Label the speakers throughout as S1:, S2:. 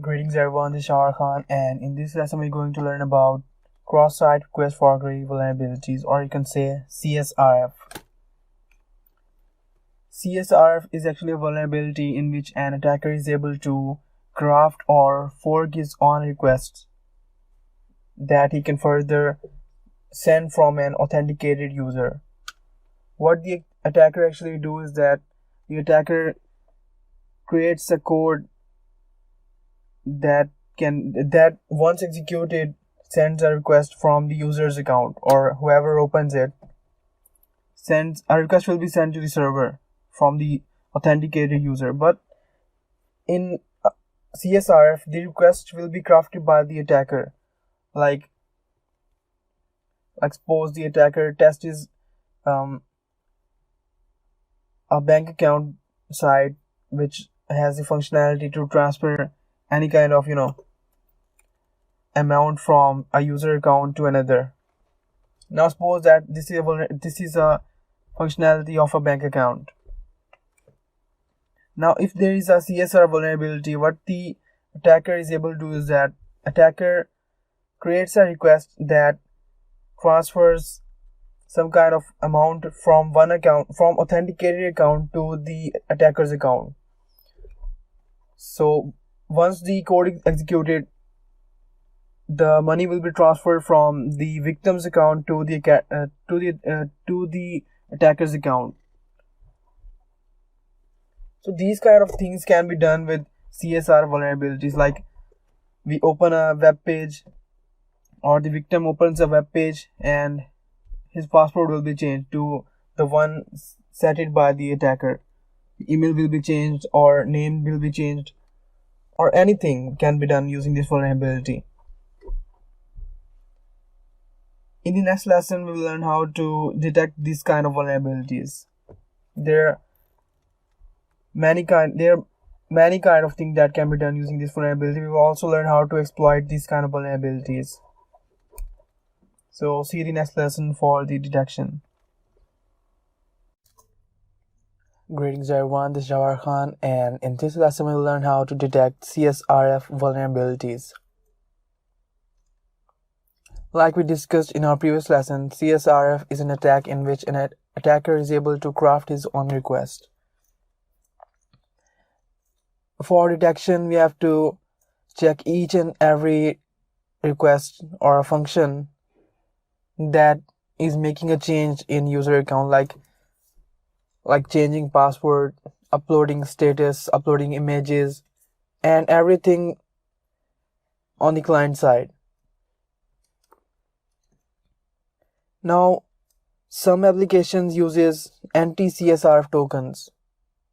S1: Greetings everyone, this is Shahar Khan, and in this lesson we're going to learn about cross-site request forgery vulnerabilities, or you can say CSRF. CSRF is actually a vulnerability in which an attacker is able to craft or forge his own requests that he can further send from an authenticated user. What the attacker actually do is that the attacker creates a code that once executed sends a request from the user's account, or whoever opens it sends a request will be sent to the server from the authenticated user. But in CSRF, the request will be crafted by the attacker. Like suppose the attacker test is a bank account site which has the functionality to transfer any kind of amount from a user account to another. Now suppose that this is a functionality of a bank account. Now if there is a CSRF vulnerability, what the attacker is able to do is that attacker creates a request that transfers some kind of amount from one account, from authenticated account, to the attacker's account. So once the code is executed, the money will be transferred from the victim's account to the attacker's account. So these kind of things can be done with CSR vulnerabilities. Like we open a web page, or the victim opens a web page, and his password will be changed to the one set it by the attacker. Email will be changed, or name will be changed, or anything can be done using this vulnerability. In the next lesson, we will learn how to detect these kind of vulnerabilities. There are many kind of things that can be done using this vulnerability. We will also learn how to exploit these kind of vulnerabilities. So see the next lesson for the detection. Greetings everyone, this is Jawahar Khan, and in this lesson we will learn how to detect CSRF vulnerabilities. Like we discussed in our previous lesson, CSRF is an attack in which an attacker is able to craft his own request. For detection, we have to check each and every request or a function that is making a change in user account, like changing password, uploading status, uploading images, and everything on the client side. Now, some applications uses anti-CSRF tokens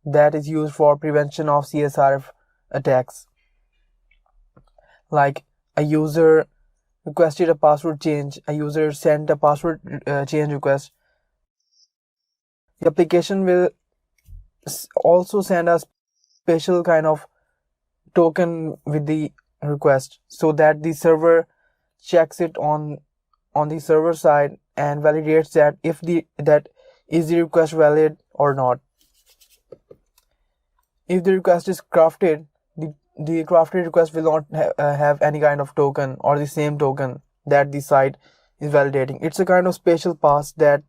S1: that is used for prevention of CSRF attacks. Like a user requested a password change, a user sent a password change request. The application will also send a special kind of token with the request, so that the server checks it on the server side and validates that is the request valid or not. If the request is crafted, the crafted request will not have any kind of token or the same token that the site is validating. It's a kind of special pass that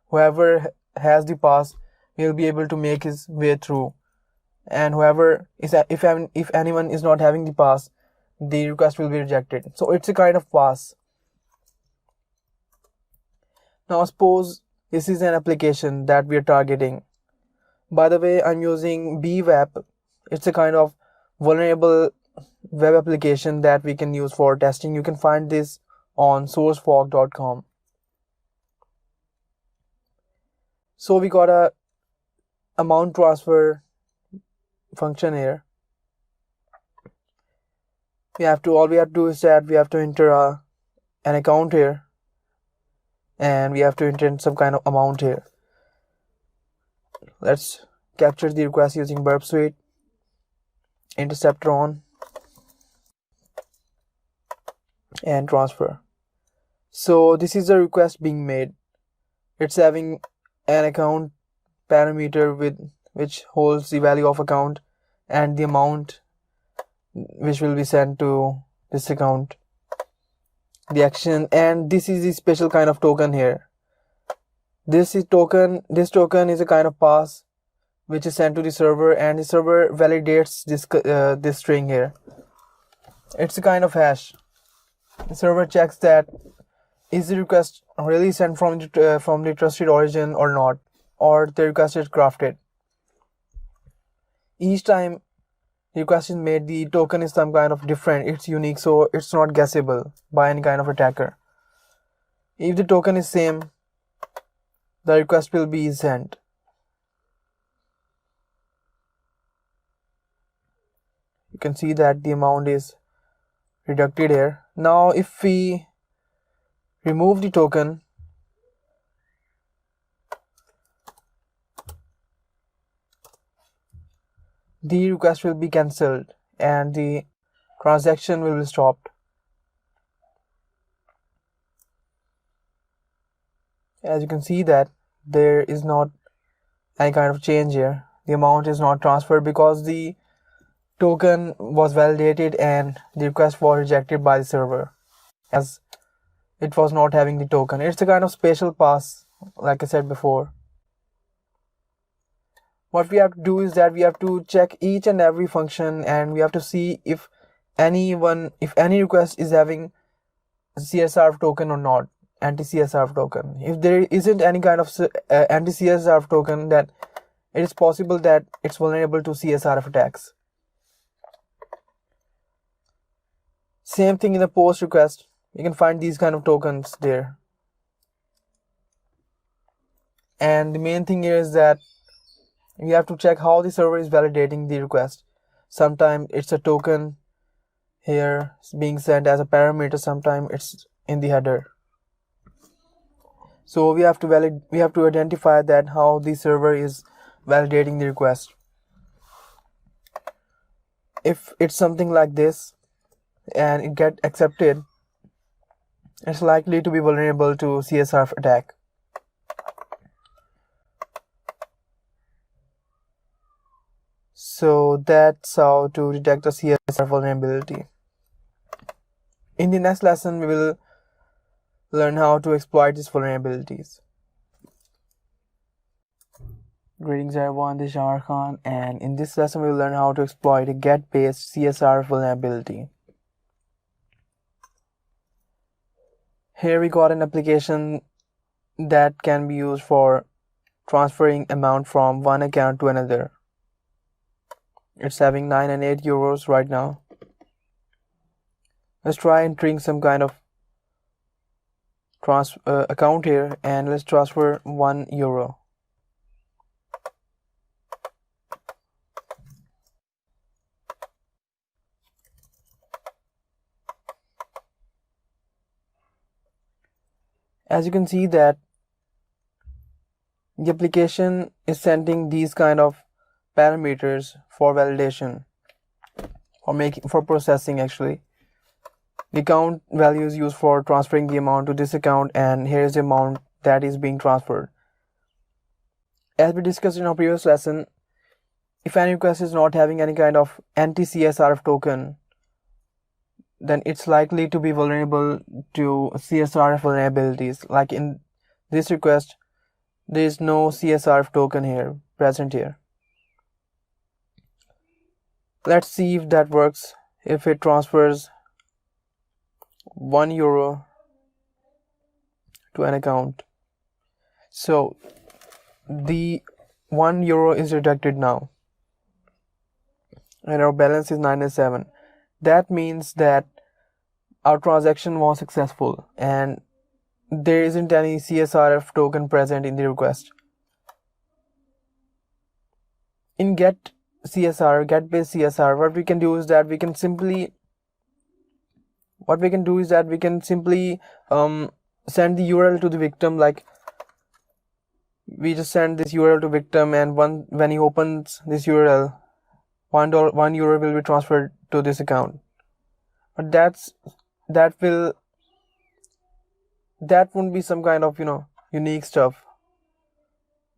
S1: whoever has the pass will be able to make his way through, and if anyone is not having the pass, the request will be rejected. So it's a kind of pass. Now suppose this is an application that we are targeting. By the way, I'm using BWAP. It's a kind of vulnerable web application that we can use for testing. You can find this on sourcefork.com. So we got a amount transfer function here. All we have to do is that we have to enter an account here, and we have to enter some kind of amount here. Let's capture the request using burp suite, interceptor on, and transfer. So this is the request being made. It's having an account parameter which holds the value of account and the amount which will be sent to this account, the action. And this is a special kind of token here. This token is a kind of pass which is sent to the server, and the server validates this string here. It's a kind of hash. The server checks that is the request really sent from the trusted origin or not, or the request is crafted. Each time the request is made, the token is some kind of different. It's unique, so it's not guessable by any kind of attacker. If the token is same, the request will be sent. You can see that the amount is reducted here. Now if we remove the token, the request will be cancelled and the transaction will be stopped. As you can see that there is not any kind of change here. The amount is not transferred because the token was validated and the request was rejected by the server as it was not having the token. It's a kind of special pass, like I said before. What we have to do is that we have to check each and every function, and we have to see if any request is having CSRF token or not, anti-CSRF token. If there isn't any kind of anti-CSRF token, that it is possible that it's vulnerable to CSRF attacks. Same thing in the post request. You can find these kind of tokens there. And the main thing here is that we have to check how the server is validating the request. Sometimes it's a token here being sent as a parameter, sometimes it's in the header. So we have to identify that how the server is validating the request. If it's something like this and it get accepted, it's likely to be vulnerable to CSRF attack. So that's how to detect a CSRF vulnerability. In the next lesson, we will learn how to exploit these vulnerabilities. Greetings everyone, this is Shahar Khan, and in this lesson we will learn how to exploit a get-based CSRF vulnerability. Here we got an application that can be used for transferring amount from one account to another. It's having 9 and 8 euros right now. Let's try entering some kind of account here, and let's transfer 1 euro. As you can see that the application is sending these kind of parameters for validation, for processing actually. The account value is used for transferring the amount to this account, and here is the amount that is being transferred. As we discussed in our previous lesson, if any request is not having any kind of anti-CSRF token, then it's likely to be vulnerable to CSRF vulnerabilities. Like in this request, there is no CSRF token here present here. Let's see if that works. If it transfers 1 euro to an account, so the 1 euro is deducted now, and our balance is 97. That means that our transaction was successful and there isn't any CSRF token present in the request. In get-based CSR, what we can do is that we can simply send the URL to the victim. Like we just send this URL to victim, and when he opens this URL, $1 euro will be transferred to this account. But that won't be some kind of unique stuff.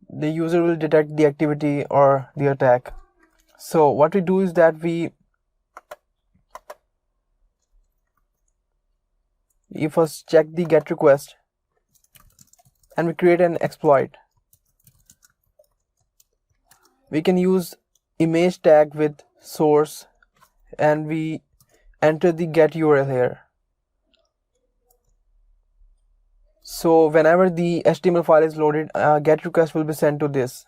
S1: The user will detect the activity or the attack. So what we do is that we we first check the get request and we create an exploit. We can use image tag with source and we enter the get URL here. So whenever the HTML file is loaded, a get request will be sent to this,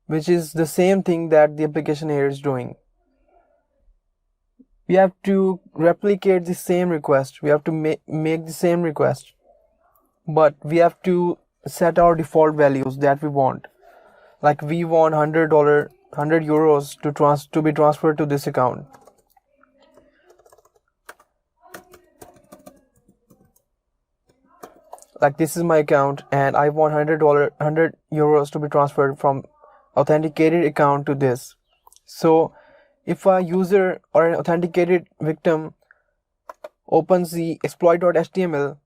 S1: which is the same thing that the application here is doing. We have to replicate the same request. We have to make the same request, but we have to set our default values that we want. Like we want $100, 100 euros to be transferred to this account. Like this is my account and I want $100, 100 euros to be transferred from authenticated account to this. So if a user or an authenticated victim opens the exploit.html,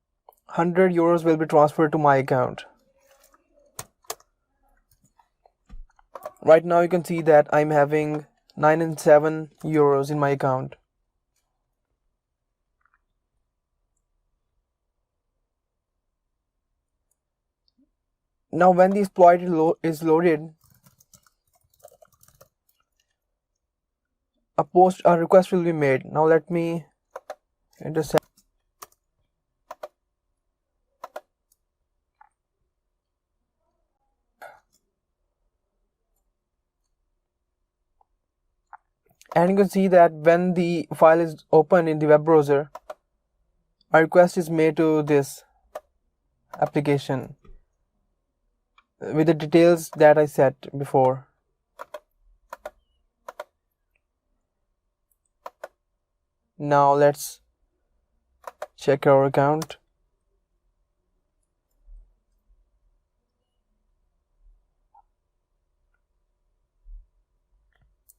S1: 100 euros will be transferred to my account. Right now you can see that I'm having 9 and 7 euros in my account. Now when the exploit is loaded, a request will be made. Now let me intersect. And you can see that when the file is open in the web browser, a request is made to this application with the details that I set before. Now let's check our account.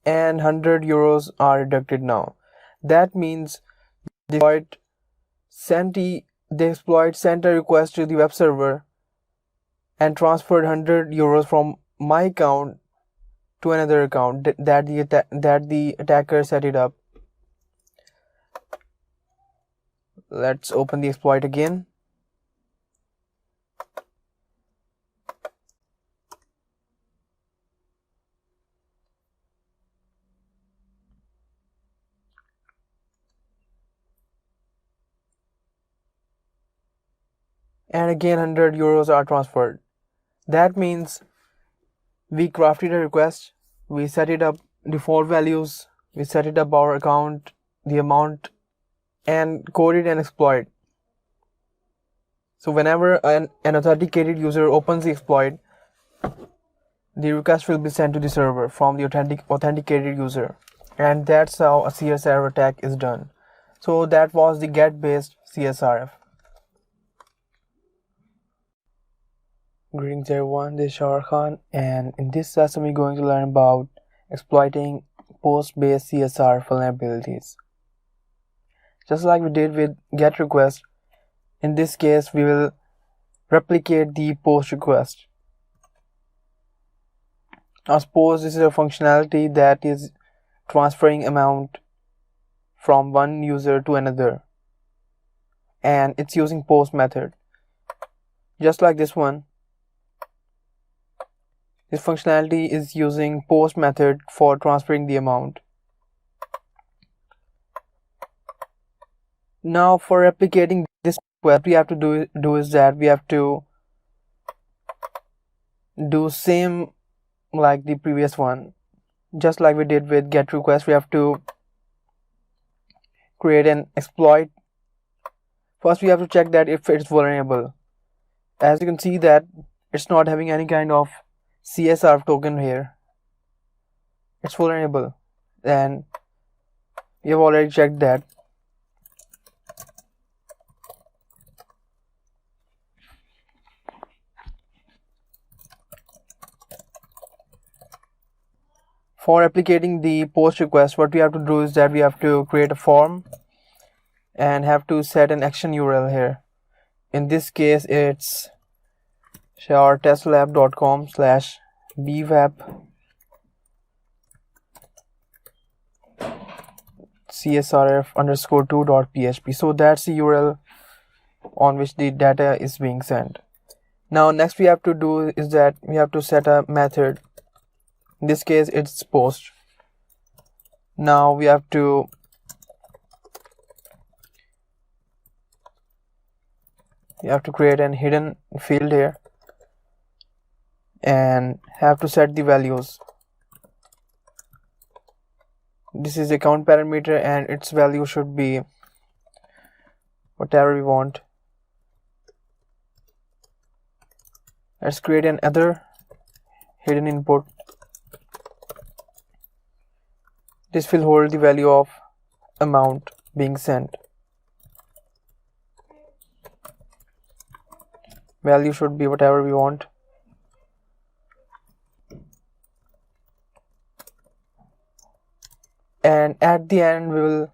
S1: And 100 euros are deducted now. That means the exploit sent a request to the web server and transferred 100 euros from my account to another account that the attacker set it up. Let's open the exploit again. And again 100 euros are transferred. That means we crafted a request, we set it up default values, we set it up our account, the amount, and coded an exploit. So whenever an authenticated user opens the exploit, the request will be sent to the server from the authenticated user. And that's how a CSRF attack is done. So that was the get based CSRF. Greetings everyone, this is Shah Khan, and in this lesson we're going to learn about exploiting post-based CSRF vulnerabilities. Just like we did with GET request, in this case we will replicate the post request. Now suppose this is a functionality that is transferring amount from one user to another, and it's using post method. Just like this one, this functionality is using post method for transferring the amount. Now for replicating this, what we have to do is that we have to do same like the previous one. Just like we did with get request, we have to create an exploit. First we have to check that if it's vulnerable. As you can see that it's not having any kind of CSRF token here. It's vulnerable, and we have already checked that. For replicating the post request, what we have to do is that we have to create a form and have to set an action URL here. In this case it's showertestlab.com/bweb .csrf underscore 2.php. So that's the URL on which the data is being sent. Now next we have to do is that we have to set a method. In this case it's post. Now we have to create an hidden field here and have to set the values. This is the count parameter and its value should be whatever we want. Let's create another hidden input. This will hold the value of amount being sent. Value should be whatever we want. And at the end we will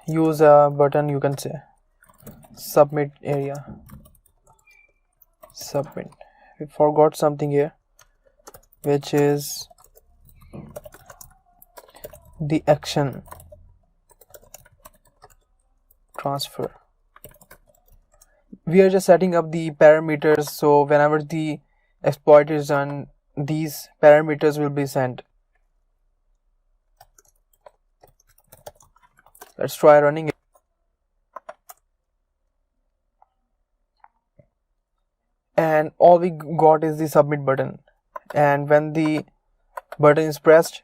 S1: use a button, you can say submit area. Submit. We forgot something here, which is the action transfer. We are just setting up the parameters, so whenever the exploit is done, these parameters will be sent. Let's try running it. And all we got is the submit button, and when the button is pressed,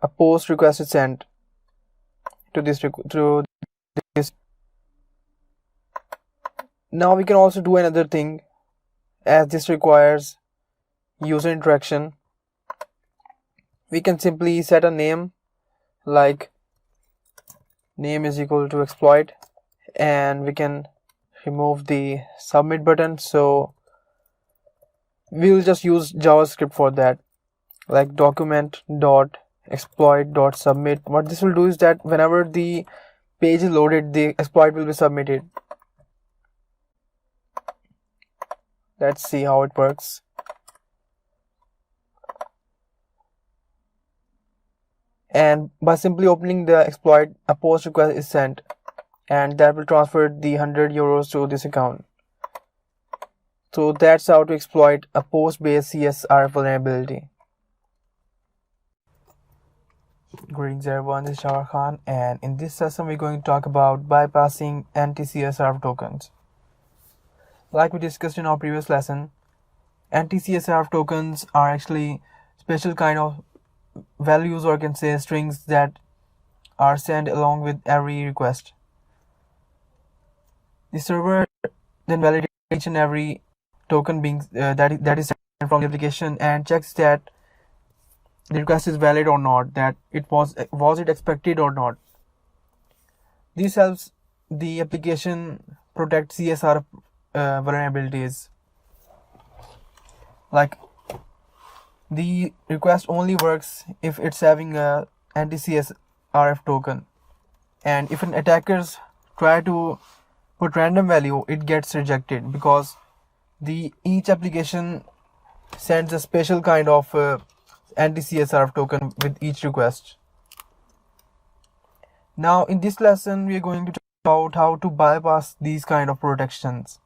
S1: a post request is sent to this. Now we can also do another thing, as this requires user interaction. We can simply set a name, like name is equal to exploit, and we can remove the submit button. So we'll just use JavaScript for that, like document.exploit.submit. What this will do is that whenever the page is loaded, the exploit will be submitted. Let's see how it works. And by simply opening the exploit, a post request is sent, and that will transfer the €100 to this account. So that's how to exploit a post-based CSRF vulnerability. Greetings everyone, this is Shahar Khan, and in this session we're going to talk about bypassing anti-CSRF tokens. Like we discussed in our previous lesson, anti-CSRF tokens are actually special kind of values, or can say strings, that are sent along with every request. The server then validates each and every token being that is sent from the application and checks that the request is valid or not, that it was it expected or not. This helps the application protect CSRF vulnerabilities. Like, the request only works if it's having a anti-CSRF token, and if an attackers try to put random value, it gets rejected, because each application sends a special kind of anti-CSRF token with each request. Now in this lesson we are going to talk about how to bypass these kind of protections.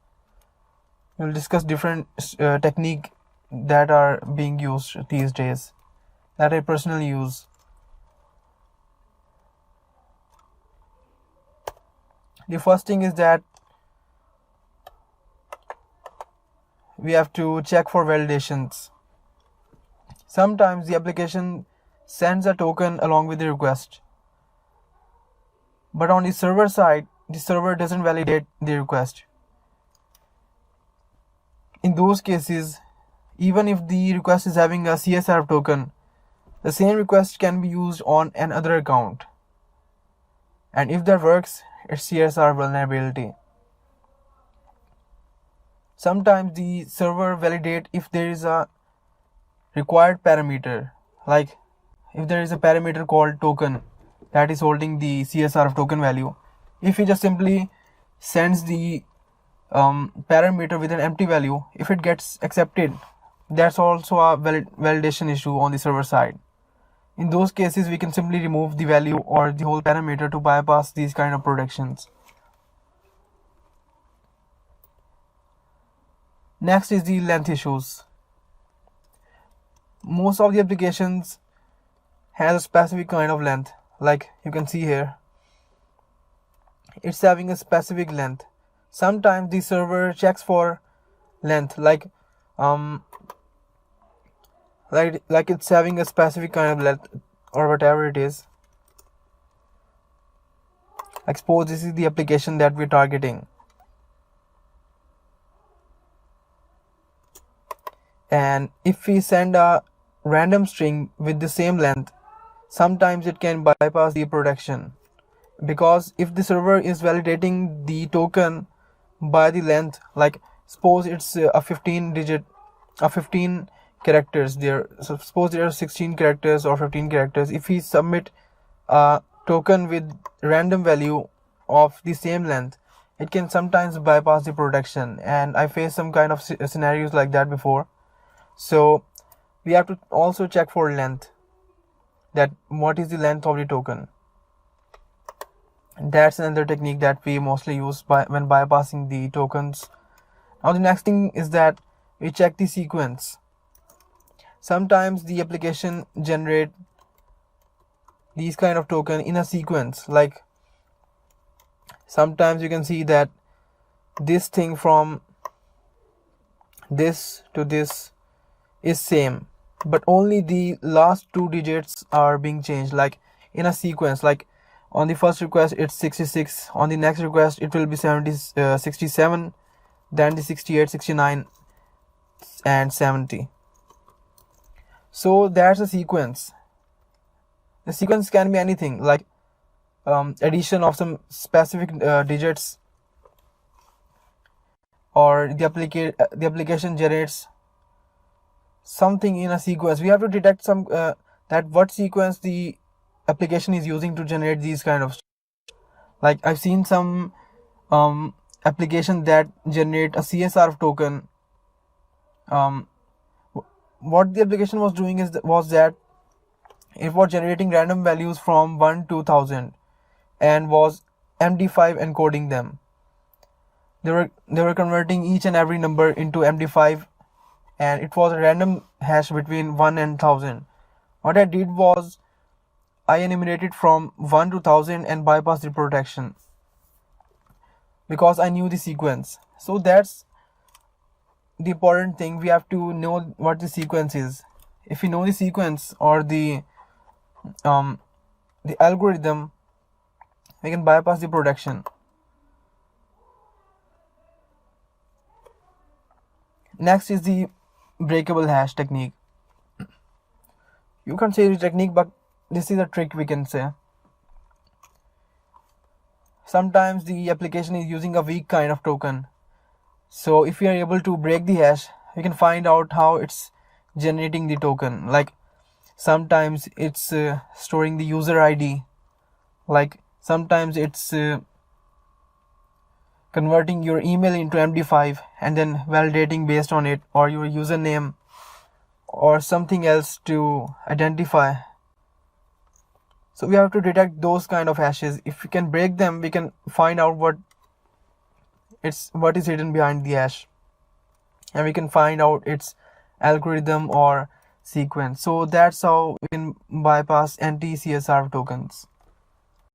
S1: We'll discuss different techniques that are being used these days, that I personally use. The first thing is that we have to check for validations. Sometimes the application sends a token along with the request, but on the server side, the server doesn't validate the request. In those cases, even if the request is having a CSRF token, the same request can be used on another account, and if that works, it's CSRF vulnerability. Sometimes the server validate if there is a required parameter, like if there is a parameter called token that is holding the CSRF token value. If it just simply sends the parameter with an empty value, if it gets accepted, that's also a validation issue on the server side. In those cases, we can simply remove the value or the whole parameter to bypass these kind of protections. Next is the length issues. Most of the applications has a specific kind of length, like you can see here. It's having a specific length. Sometimes the server checks for length, like it's having a specific kind of length or whatever it is. Like suppose this is the application that we're targeting, and if we send a random string with the same length, sometimes it can bypass the protection, because if the server is validating the token by the length, like suppose it's a 15 characters there, so suppose there are 16 characters or 15 characters. If we submit a token with random value of the same length, it can sometimes bypass the protection, and I faced some kind of scenarios like that before. So we have to also check for length, that what is the length of the token. That's another technique that we mostly use when bypassing the tokens. Now the next thing is that we check the sequence. Sometimes the application generate these kind of token in a sequence, like sometimes you can see that this thing from this to this is same, but only the last two digits are being changed, like in a sequence. Like on the first request it's 66, on the next request it will be 67, then the 68, 69 and 70. So that's a sequence. The sequence can be anything, like addition of some specific digits, or the application generates something in a sequence. We have to detect some that what sequence the application is using to generate these kind of, like I've seen some application that generate a CSRF token. What the application was doing was that it was generating random values from 1 to 1000 and was MD5 encoding them. They were converting each and every number into MD5, and it was a random hash between 1 and 1000. What I did was I enumerated from 1 to 1000 and bypassed the protection, because I knew the sequence. So that's the important thing. We have to know what the sequence is. If we know the sequence or the algorithm, we can bypass the protection. Next is the breakable hash technique. You can't say the technique, but this is a trick, we can say. Sometimes the application is using a weak kind of token. So if we are able to break the hash, we can find out how it's generating the token. Like sometimes it's storing the user ID, like sometimes it's converting your email into MD5 and then validating based on it, or your username or something else to identify. So we have to detect those kind of hashes. If we can break them, we can find out what is hidden behind the hash, and we can find out its algorithm or sequence. So that's how we can bypass anti-CSRF tokens.